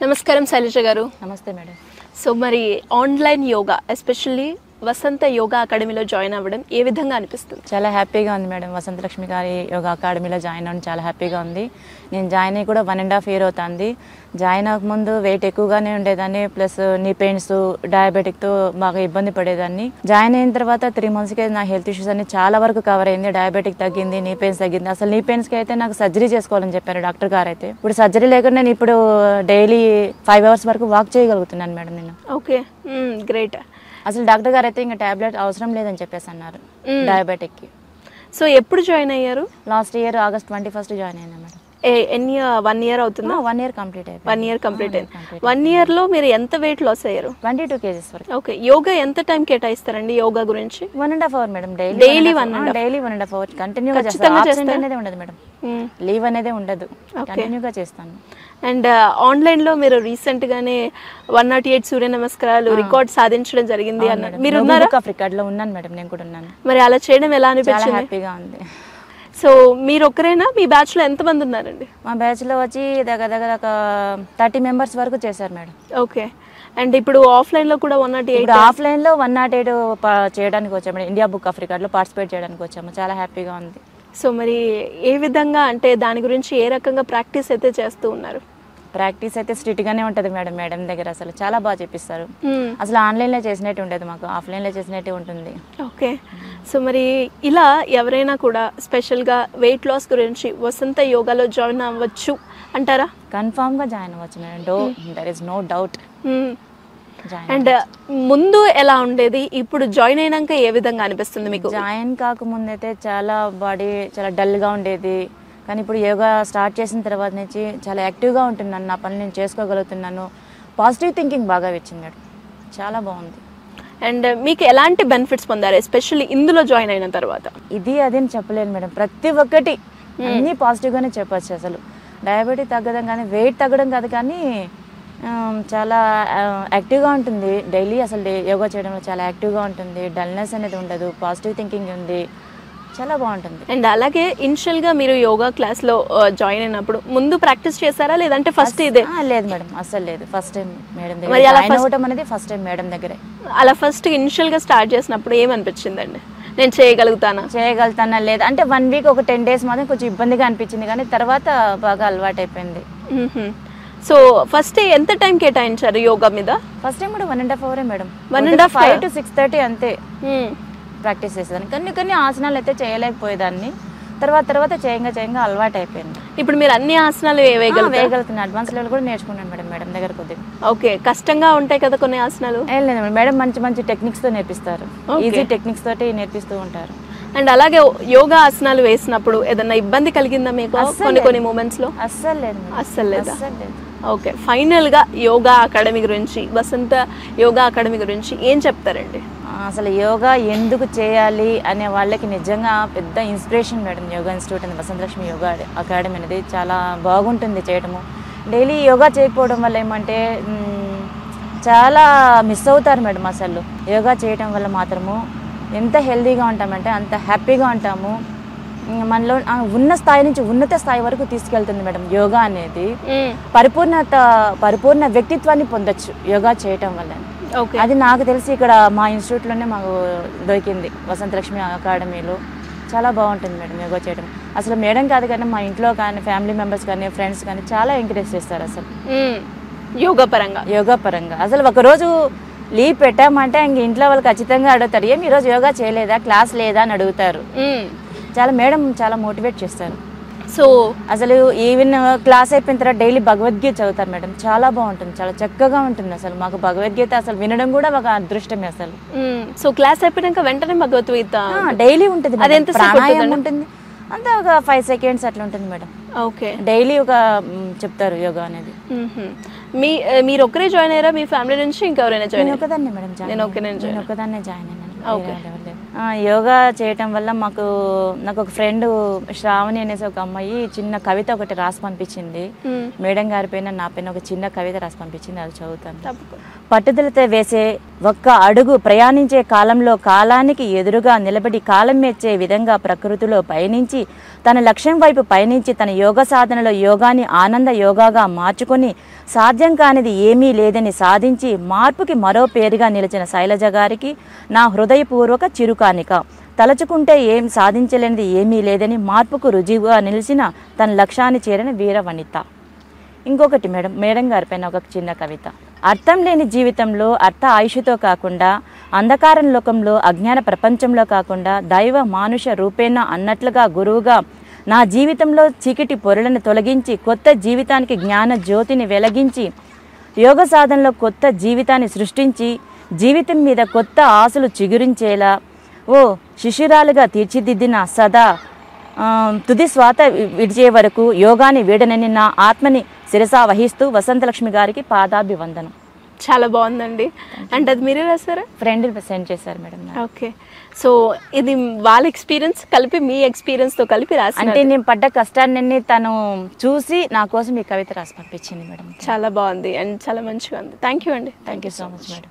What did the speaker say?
నమస్కారం శైలజ గారు. నమస్తే మేడం. సో మరి ఆన్లైన్ యోగా ఎస్పెషల్లీ వసంత యోగా అకాడమీలో జాయిన్ అవ్వడం ఏ విధంగా అనిపిస్తుంది? చాలా హ్యాపీగా ఉంది మేడం. వసంత లక్ష్మి గారి యోగా అకాడమీలో జాయిన్ అవ్వడం చాలా హ్యాపీగా ఉంది. నేను జాయిన్ అయ్యి కూడా 1.5 year అవుతుంది. జాయిన్ అవ్వకముందు వెయిట్ ఎక్కువగానే ఉండేదాన్ని, ప్లస్ నీ పెయిన్స్, డయాబెటిక్తో బాగా ఇబ్బంది పడేదాన్ని. జాయిన్ అయిన తర్వాత 3 monthsకే నా హెల్త్ ఇష్యూస్ అన్ని చాలా వరకు కవర్ అయింది. డయాబెటిక్ తగ్గింది, నీ పెయిన్స్ తగ్గింది. అసలు నీ పెయిన్స్కి అయితే నాకు సర్జరీ చేసుకోవాలని చెప్పారు డాక్టర్ గారు. అయితే ఇప్పుడు సర్జరీ లేకుండా నేను ఇప్పుడు డైలీ 5 hours వరకు వాక్ చేయగలుగుతున్నాను మేడం నేను. Okay, great. అసలు డాక్టర్ గారు అయితే ఇంకా టాబ్లెట్ అవసరం లేదని చెప్పేసి అన్నారు డయాబెటిక్కి. సో ఎప్పుడు జాయిన్ అయ్యారు? Last year August 21st join అయినా మేడం. ఎన్ని 1 year అవుతుందా? 1 year కంప్లీట్ అయిపోయింది. 1 year కంప్లీట్ అయింది. 1 year లో మీరు ఎంత వెయిట్ లాస్ అయ్యారు? 22 kgs వరకు. ఓకే, యోగా ఎంత టైం కేటాయిస్తారండి యోగా గురించి? 1.5 hour మేడం. డైలీ 1.5 hour కంటిన్యూగా చేస్తాను. ఆబ్సెంట్ అనేది ఉండదు మేడం, లీవ్ అనేది ఉండదు, కంటిన్యూగా చేస్తాను. అండ్ ఆన్లైన్ లో మీరు రీసెంట్ గానే 108 సూర్య నమస్కారాలు రికార్డ్ సాధించడం జరిగింది అన్నారు. మీరు ఉన్నారా? రికార్డ్ లో ఉన్నాను మేడం, నేను కూడా ఉన్నాను. మరి అలా చేయడం ఎలా అనిపించింది? చాలా హ్యాపీగా ఉంది. సో మీరు ఒక్కరేనా? మీ బ్యాచ్ లో ఎంత మంది ఉన్నారండి? మా బ్యాచ్ లో వచ్చి దగ్గర ఒక 30 members వరకు చేశారు మేడం. ఓకే, అండ్ ఇప్పుడు ఆఫ్లైన్ లో కూడా 108. ఆఫ్లైన్ లో 108 చేయడానికి వచ్చాము madam. India book of record లో పార్టిసిపేట్ చేయడానికి వచ్చాము. చాలా హ్యాపీగా ఉంది. సో మరి ఏ విధంగా, అంటే దాని గురించి ఏ రకంగా ప్రాక్టీస్ అయితే చేస్తూ ఉన్నారు? ప్రాక్టీస్ అయితే స్ట్రిక్ట్ గానే ఉంటది మేడం. మేడం దగ్గర అసలు చాలా బాగా చెప్పిస్తారు. అసలు ఆన్లైన్ లో చేసినట్టు ఉండదు, మాకు ఆఫ్లైన్ లో చేసినట్టు ఉంటుంది. ఓకే, సో మరి ఇలా ఎవరైనా కూడా స్పెషల్ గా వెయిట్ లాస్ గురించి వసంత యోగాలో జాయిన్ అవ్వచ్చు అంటారా? కన్ఫామ్ గా జాయిన్ అవ్వచ్చు madam. There is no doubt. And ముందు ఎలా ఉండేది, ఇప్పుడు జాయిన్ అయినాక ఏ విధంగా అనిపిస్తుంది మీకు? జాయిన్ కాకముందు అయితే చాలా బాడీ చాలా డల్ గా ఉండేది, కానీ ఇప్పుడు యోగా స్టార్ట్ చేసిన తర్వాత నుంచి చాలా యాక్టివ్గా ఉంటున్నాను. నా పని నేను చేసుకోగలుగుతున్నాను. పాజిటివ్ థింకింగ్ బాగా వచ్చింది మేడం. చాలా బాగుంది. అండ్ మీకు ఎలాంటి బెనిఫిట్స్ పొందారు ఎస్పెషల్లీ ఇందులో జాయిన్ అయిన తర్వాత? ఇది అదేని చెప్పలేను మేడం. ప్రతి ఒక్కటి అన్నీ పాజిటివ్గానే చెప్పచ్చు. అసలు డయాబెటిక్ తగ్గడం కానీ, వెయిట్ తగ్గడం కాదు, కానీ చాలా యాక్టివ్గా ఉంటుంది. డైలీ అసలు యోగా చేయడంలో చాలా యాక్టివ్గా ఉంటుంది. డల్నెస్ అనేది ఉండదు, పాజిటివ్ థింకింగ్ ఉంది, చాలా బాగుంటుంది. అండ్ అలాగే ఇనిషియల్ గా మీరు యోగా క్లాస్ లో జాయిన్ అయినప్పుడు ముందు ప్రాక్టీస్ చేశారా, లేదంటే ఫస్ట్ ఇదే? లేదు మేడం, అసలు లేదు. ఫస్ట్ టైం మేడం దగ్గర జాయిన్ అవ్వడం అనేది ఫస్ట్ టైం మేడం దగ్గరే. అలా ఫస్ట్ ఇనిషియల్ గా స్టార్ట్ చేసినప్పుడు ఏమనిపించిందండి? నేను చేయగలుగుతానా లేదా అంటే 1 week ఒక 10 days మాత్రం కొంచెం ఇబ్బందిగా అనిపించింది, కానీ తర్వాత బాగా అలవాటు అయిపోయింది. సో ఫస్ట్ ఎంత టైం కేటాయించారు యోగా మీద? ఫస్ట్ టైం కూడా 1.5 hour మేడం. 1.5 to 6:30 అంతే ప్రాక్టీస్ చేసేదాన్ని. కొన్ని ఆసనాలు అయితే చేయలేకపోయేదాన్ని. తర్వాత చేయంగా అలవాటు అయిపోయింది. ఇప్పుడు మీరు అన్ని ఆసనాలు వేయగలుగుతున్నాను. అడ్వాన్స్ లెవెల్ కూడా నేర్చుకున్నాను మేడం. మేడం దగ్గర కొద్దిగా. ఓకే, కష్టంగా ఉంటాయి కదా కొన్ని ఆసనాలు? ఏం లేదు మేడం, మంచి టెక్నిక్స్ తో నేర్పిస్తారు. ఈజీ టెక్నిక్స్ తోటి నేర్పిస్తూ ఉంటారు. అండ్ అలాగే యోగా ఆసనాలు వేసినప్పుడు ఏదన్నా ఇబ్బంది కలిగిందా మీకు కొన్ని మూమెంట్స్ లో? అస్సలు లేదు. ఓకే, ఫైనల్ గా యోగా అకాడమీ గురించి, వసంత యోగా అకాడమీ గురించి ఏం చెప్తారండి? అసలు యోగా ఎందుకు చేయాలి అనే వాళ్ళకి నిజంగా పెద్ద ఇన్స్పిరేషన్ మేడం. యోగా ఇన్స్టిట్యూట్ అనేది వసంత లక్ష్మి యోగా అకాడమీ అనేది చాలా బాగుంటుంది చేయడము. డైలీ యోగా చేయకపోవడం వల్ల ఏమంటే చాలా మిస్ అవుతారు మేడం. అసలు యోగా చేయడం వల్ల మాత్రము ఎంత హెల్తీగా ఉంటామంటే అంత హ్యాపీగా ఉంటాము. మనలో ఉన్న స్థాయి నుంచి ఉన్నత స్థాయి వరకు తీసుకెళ్తుంది మేడం. యోగా అనేది పరిపూర్ణ వ్యక్తిత్వాన్ని పొందొచ్చు యోగా చేయటం వల్ల. అది నాకు తెలిసి ఇక్కడ మా ఇన్స్టిట్యూట్లోనే మాకు దొరికింది. వసంత లక్ష్మి అకాడమీలో చాలా బాగుంటుంది మేడం యోగా చేయడం. అసలు మేడం కాదు కానీ మా ఇంట్లో కానీ, ఫ్యామిలీ మెంబర్స్ కానీ, ఫ్రెండ్స్ కానీ చాలా ఎంకరేజ్ చేస్తారు అసలు యోగా పరంగా. అసలు ఒకరోజు లీవ్ పెట్టామంటే ఇంక ఇంట్లో వాళ్ళు ఖచ్చితంగా అడుగుతారు, ఏం ఈరోజు యోగా చేయలేదా, క్లాస్ లేదా అని అడుగుతారు. మేడం చాలా మోటివేట్ చేస్తారు. సో అసలు ఈవెన్ క్లాస్ అయిపోయిన తర్వాత డైలీ భగవద్గీత చదువుతారు మేడం. చాలా బాగుంటుంది, చాలా చక్కగా ఉంటుంది. అసలు మాకు భగవద్గీత అసలు వినడం కూడా ఒక అదృష్టమే అసలు. సో క్లాస్ అయిపోయాక వెంటనే భగవద్గీత డైలీ ఉంటుంది. అదెంత ప్రాణాయామం ఉంటుంది అంతా ఒక 5 seconds అట్లా ఉంటుంది మేడం. ఓకే, డైలీ ఒక చెప్తారు యోగా అనేది. మీరు ఒక్కరే జాయిన్ అయ్యారా? మీ ఫ్యామిలీ నుంచి ఇంకెవరైనా జాయిన్? ఒకదాన్నే మేడం. నేను ఒకదాన్నే జాయిన్ అయ్యాను. యోగా చేయటం వల్ల నాకు ఒక ఫ్రెండ్ శ్రావణి అనేసి ఒక అమ్మాయి చిన్న కవిత ఒకటి రాసి పంపించింది. మేడం గారి పైన నా పైన ఒక చిన్న కవిత రాసి పంపించింది, అది చదువుతాను. పట్టుదలతో వేసే ఒక్క అడుగు ప్రయాణించే కాలంలో కాలానికి ఎదురుగా నిలబడి కాలం మెచ్చే విధంగా ప్రకృతిలో పయనించి తన లక్ష్యం వైపు పయనించి తన యోగ సాధనలో యోగాని ఆనంద యోగాగా మార్చుకొని సాధ్యం కానిది ఏమీ లేదని సాధించి మార్పుకి మరో పేరుగా నిలిచిన శైలజ గారికి నా హృదయపూర్వక చిరుకానిక. తలచుకుంటే ఏం సాధించలేనిది ఏమీ లేదని మార్పుకు రుజువుగా నిలిచిన తన లక్ష్యాన్ని చేరిన వీర వనిత. ఇంకొకటి మేడం గారిపైన ఒక చిన్న కవిత. అర్థం లేని జీవితంలో అర్థ ఆయుషుతో కాకుండా, అంధకారం లోకంలో అజ్ఞాన ప్రపంచంలో కాకుండా దైవ మానుష రూపేణ అన్నట్లుగా గురువుగా నా జీవితంలో చీకటి పొరలను తొలగించి కొత్త జీవితానికి జ్ఞాన జ్యోతిని వెలిగించి యోగ సాధనలో కొత్త జీవితాన్ని సృష్టించి జీవితం మీద కొత్త ఆశలు చిగురించేలా ఓ శిశురాలుగా తీర్చిదిద్దిన సదా తుది స్వాత విడిచే వరకు యోగాని వీడనని నా ఆత్మని శిరసా వహిస్తూ వసంతలక్ష్మి గారికి పాదాభివందనం. చాలా బాగుందండి. అంటే అది మీరే రాసారా? ఫ్రెండ్ సెండ్ చేశారు మేడం. ఓకే. సో ఇది వాళ్ళ ఎక్స్పీరియన్స్ కలిపి మీ ఎక్స్పీరియన్స్తో కలిపి రాసి, అంటే నేను పడ్డ కష్టాన్ని తను చూసి నా కోసం ఈ కవిత రాసి పంపించింది మేడం. చాలా బాగుంది అండ్ చాలా మంచిగా ఉంది. థ్యాంక్ యూ అండి. Thank you so much madam.